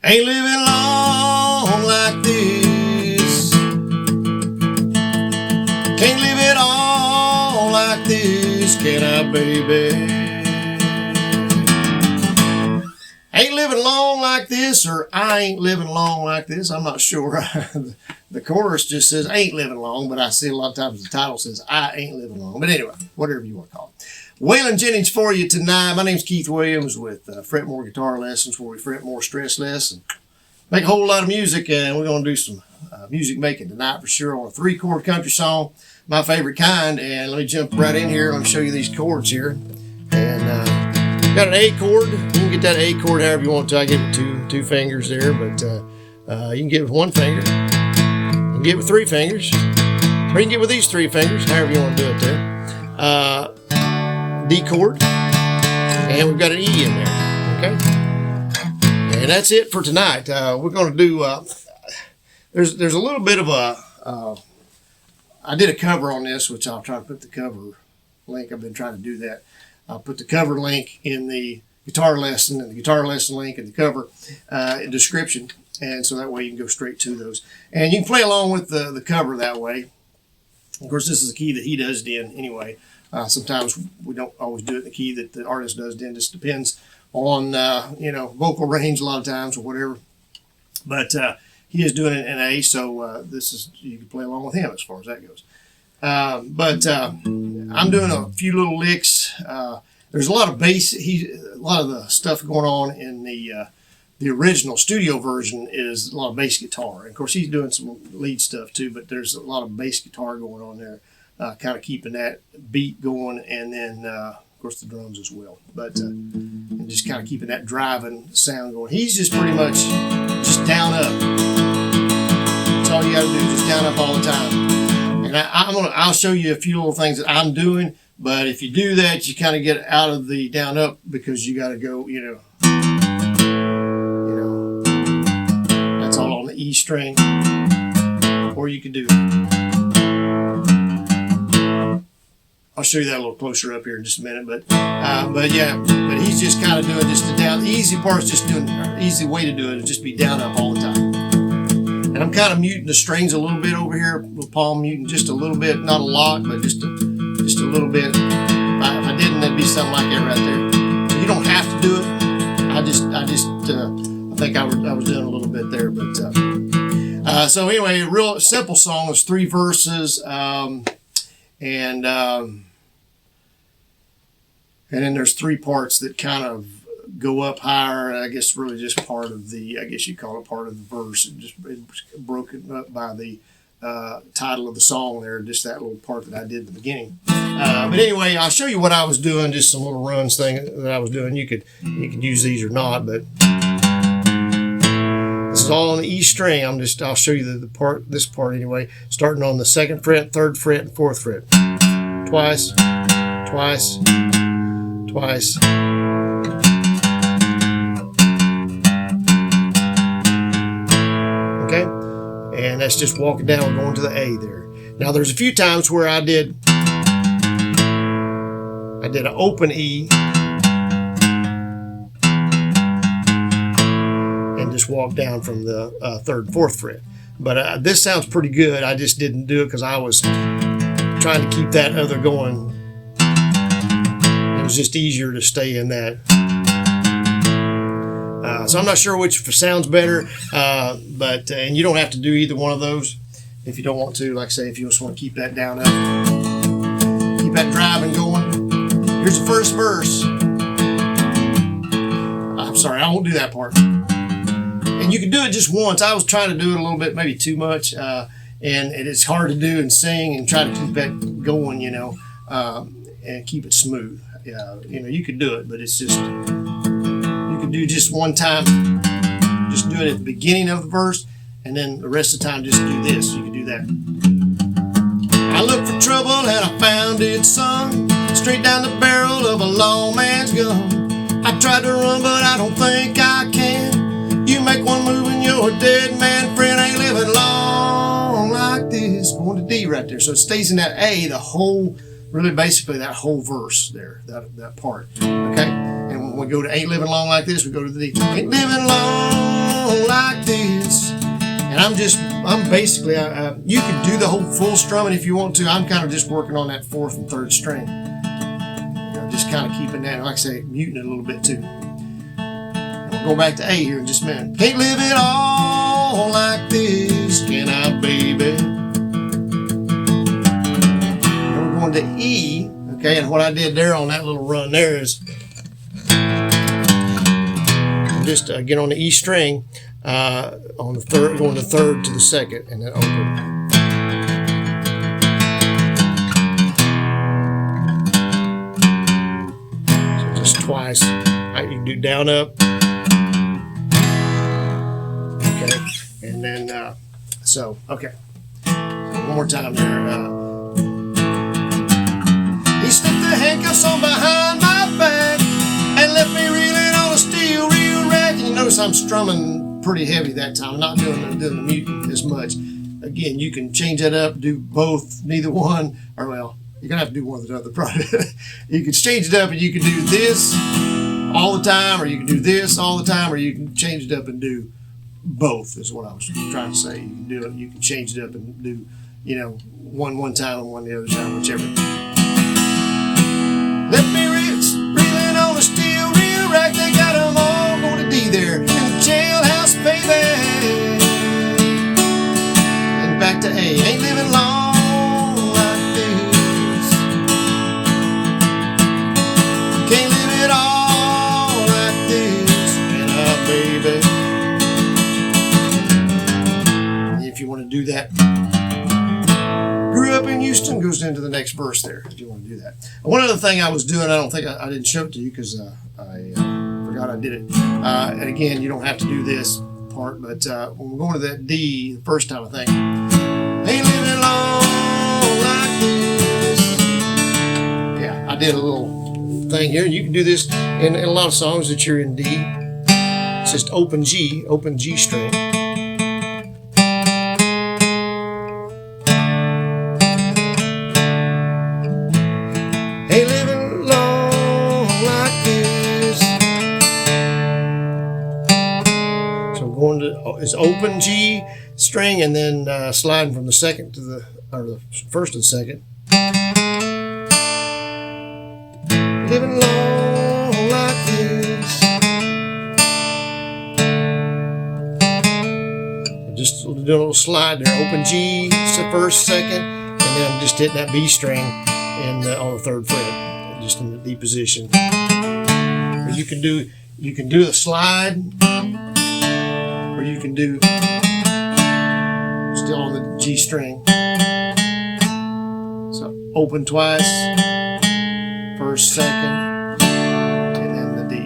Ain't living long like this. Can't live it all like this, can I, baby? Ain't living long like this, or I ain't living long like this. I'm not sure. The chorus just says ain't living long, but I see a lot of times the title says I ain't living long. But anyway, whatever you want to call it. Waylon Jennings for you tonight. My name's Keith Williams with Fret More Guitar Lessons, where we fret more, stress less, and make a whole lot of music. And we're going to do some music making tonight for sure on a 3-chord country song, my favorite kind. And let me jump right in here. Let me show you these chords here. And got an A chord. You can get that A chord however you want to. I get it with two fingers there, but you can get it with 1 finger. You can get it with 3 fingers. Or you can get it with these 3 fingers, however you want to do it there. D chord, and we've got an E in there, okay? And that's it for tonight. We're going to do, there's a little bit of I did a cover on this, which I'll try to put the cover link. I've been trying to do that. I'll put the cover link in the guitar lesson, and the guitar lesson link in the cover description, and so that way you can go straight to those. And you can play along with the cover that way. Of course, this is the key that he does it in anyway. Sometimes we don't always do it in the key that the artist does it in. It just depends on, vocal range a lot of times or whatever. But he is doing it in A, so you can play along with him as far as that goes. But I'm doing a few little licks. There's a lot of bass. A lot of the stuff going on in the original studio version is a lot of bass guitar. And of course, he's doing some lead stuff too, but there's a lot of bass guitar going on there. Kind of keeping that beat going, and then of course the drums as well, but and just kind of keeping that driving sound going. He's just pretty much just down up. That's all you got to do, just down up all the time. And I'll show you a few little things that I'm doing, but if you do that, you kind of get out of the down up because you got to go, that's all on the E string, or you could do. I'll show you that a little closer up here in just a minute, but he's just kind of doing just the down. The easy part is just doing, easy way to do it is just be down up all the time. And I'm kind of muting the strings a little bit over here with palm muting just a little bit, not a lot, but just a little bit. If I didn't, that'd be something like that right there. So you don't have to do it. I think I was doing a little bit there, but so anyway, a real simple song. It's 3 verses. And then there's 3 parts that kind of go up higher. I guess really just part of I guess you call it part of the verse. It's broken up by the title of the song there, just that little part that I did at the beginning. But anyway, I'll show you what I was doing, just some little runs thing that I was doing. You could use these or not, but this is all on the E string. I'll show you this part anyway, starting on the 2nd fret, 3rd fret, and 4th fret. Twice, twice, twice. Okay, and that's just walking down, going to the A there. Now there's a few times where I did an open E and just walk down from the 3rd and 4th fret. But this sounds pretty good. I just didn't do it because I was trying to keep that other going. It was just easier to stay in that. So I'm not sure which sounds better, and you don't have to do either one of those if you don't want to. Like I say, if you just want to keep that down up, keep that driving going. Here's the first verse. I'm sorry, I won't do that part. And you can do it just once. I was trying to do it a little bit, maybe too much, and it's hard to do and sing and try to keep that going, and keep it smooth. You can do it, but it's just, you can do just one time, just do it at the beginning of the verse, and then the rest of the time just do this. You can do that. I looked for trouble and I found it, son, straight down the barrel of a lawman's gun. I tried to run, but I don't think I can. You make one move and you're a dead man, friend. Ain't living long like this. Going to D right there. So it stays in that A the whole, really basically that whole verse there, that part. Okay? And when we go to Ain't Living Long Like This, we go to the D. Ain't living long I'm basically, you could do the whole full strumming if you want to. I'm kind of just working on that 4th and 3rd string. Just kind of keeping that, like I say, muting it a little bit too. And we'll go back to A here in just a minute. Can't live it all like this, can I, baby? And we're going to E, okay, and what I did there on that little run there is just get on the E string, on the 3rd, going to the 3rd to the 2nd, and then open. Twice. You can do down, up. Okay. And then, okay. One more time there. He slipped the handcuffs on behind my back and left me reeling on a steel reel rack. And you notice I'm strumming pretty heavy that time. I'm not doing the muting as much. Again, you can change that up, do both, neither one, or well, you're going to have to do one or the other probably. You can change it up and you can do this all the time, or you can do this all the time, or you can change it up and do both, is what I was trying to say. You can do it, you can change it up and do, one time and one the other time, whichever. Let me reeling on a steel reel rack, they got them all going to D there in the jailhouse, baby. And back to A, ain't living long. If you want to do that, grew up in Houston goes into the next verse there. If you want to do that. One other thing I was doing, I don't think I didn't show it to you because I forgot I did it. And again, you don't have to do this part, but when we're going to that D the first time, I think, ain't living long like this. Yeah, I did a little thing here. You can do this in a lot of songs that you're in D. It's just open G string. Ain't living long like this. So I'm going to, it's open G string and then sliding from the 2nd to the 1st to the 2nd. Living long like this. Just doing a little slide there. Open G, 1st, 2nd, and then I'm just hitting that B string on the 3rd fret, just in the D position. Or you can do the slide, or you can do still on the G string. So open twice, 1st, 2nd, and then the D.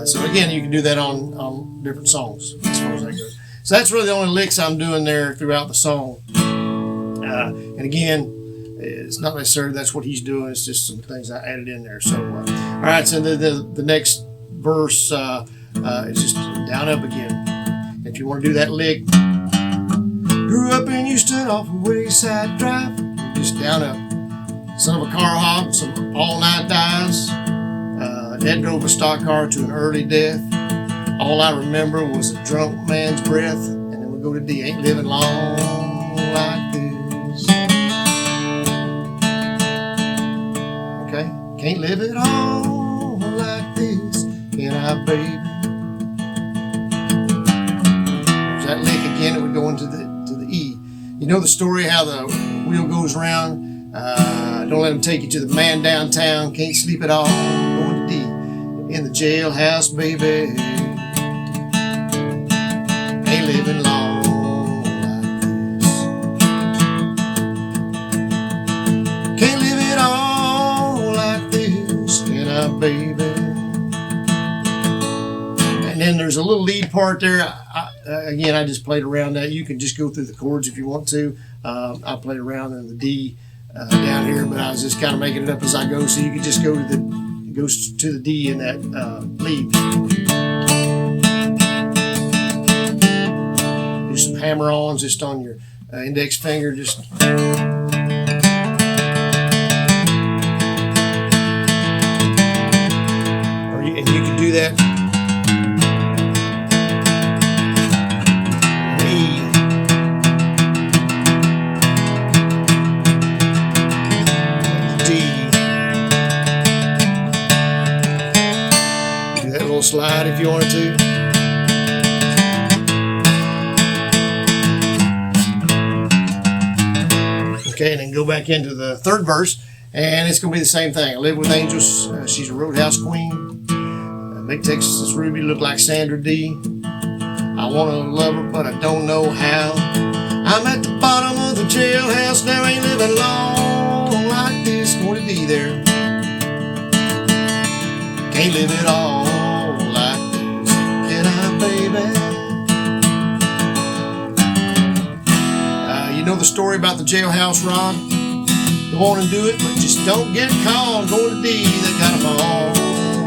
So again, you can do that on different songs as far as that goes. So that's really the only licks I'm doing there throughout the song. And again, it's not necessarily that's what he's doing. It's just some things I added in there. So, all right. So the next verse is just down, up again. If you want to do that lick, grew up in Houston off of Wayside Drive, just down, up. Son of a car hop, some all-night dives. Dad drove a stock car to an early death. All I remember was a drunk man's breath. And then we go to D. Ain't living long like this. Okay? Can't live it all like this. Can I, baby? There's that lick again, and we go into the E. You know the story how the wheel goes round. Don't let them take you to the man downtown. Can't sleep at all. Going to D. In the jailhouse, baby. Ain't living long like this. Can't live it all like this, can I, baby? And then there's a little lead part there. Again, I just played around that. You can just go through the chords if you want to. I played around in the D down here, but I was just kind of making it up as I go. So you can just go to the D in that lead. Do some hammer-ons just on your index finger, just. And you can do that. E. slide if you wanted to. Okay, and then go back into the third verse, and it's going to be the same thing. I live with angels. She's a roadhouse queen. Make Texas Ruby look like Sandra D. I want to love her, but I don't know how. I'm at the bottom of the jailhouse now, ain't living long like this. Going to be there. Can't live it all like this. Can I, baby? You know the story about the jailhouse rock? They want to do it, but just don't get caught. Going to D, they got them all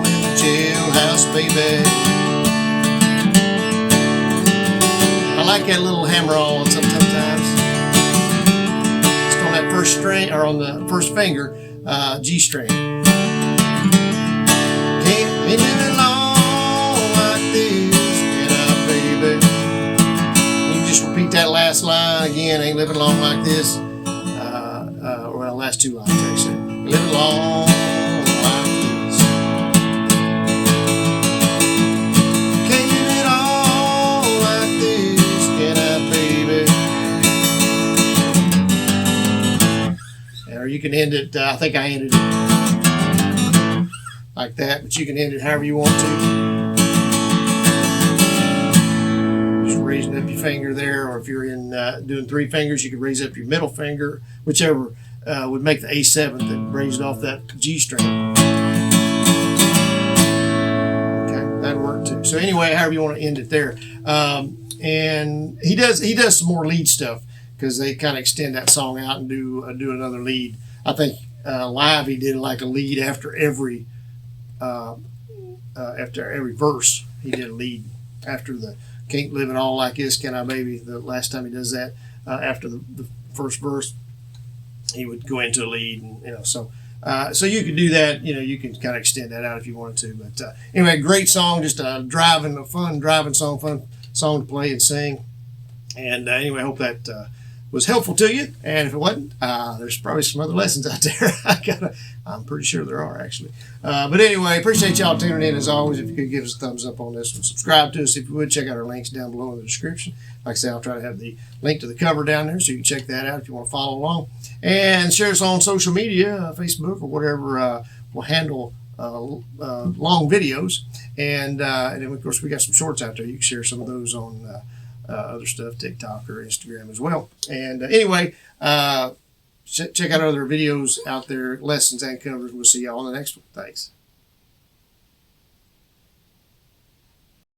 in the jailhouse, baby. I like that little hammer-on sometimes. Just on that first string, or on the first finger, G string. Can't be living long like this, can I, baby? You just repeat that last line again. Ain't living long like this. Well, last two lines actually. Ain't living long like this. Can't live it all like this, can I, baby? Or you can end it. I think I ended it like that, but you can end it however you want to. Raising up your finger there, or if you're in doing three fingers, you can raise up your middle finger, whichever would make the A7 that raised off that G string. Okay, that'll work too. So anyway, however you want to end it there. And he does some more lead stuff because they kind of extend that song out and do another lead. I think live he did like a lead after every verse. He did a lead after the Can't Live It All Like This, Can I, Baby? The last time he does that, after the first verse, he would go into a lead, and so you could do that. You can kind of extend that out if you wanted to. But anyway, great song, just a fun driving song, fun song to play and sing. And anyway, I hope that was helpful to you. And if it wasn't, there's probably some other lessons out there. I'm pretty sure there are, actually. But anyway, appreciate y'all tuning in as always. If you could give us a thumbs up on this one, subscribe to us if you would. Check out our links down below in the description. Like I say, I'll try to have the link to the cover down there so you can check that out if you want to follow along. And share us on social media, Facebook or whatever will handle long videos. And then, of course, we got some shorts out there. You can share some of those on other stuff, TikTok or Instagram as well. And anyway, check out other videos out there, lessons and covers. We'll see y'all on the next one. Thanks.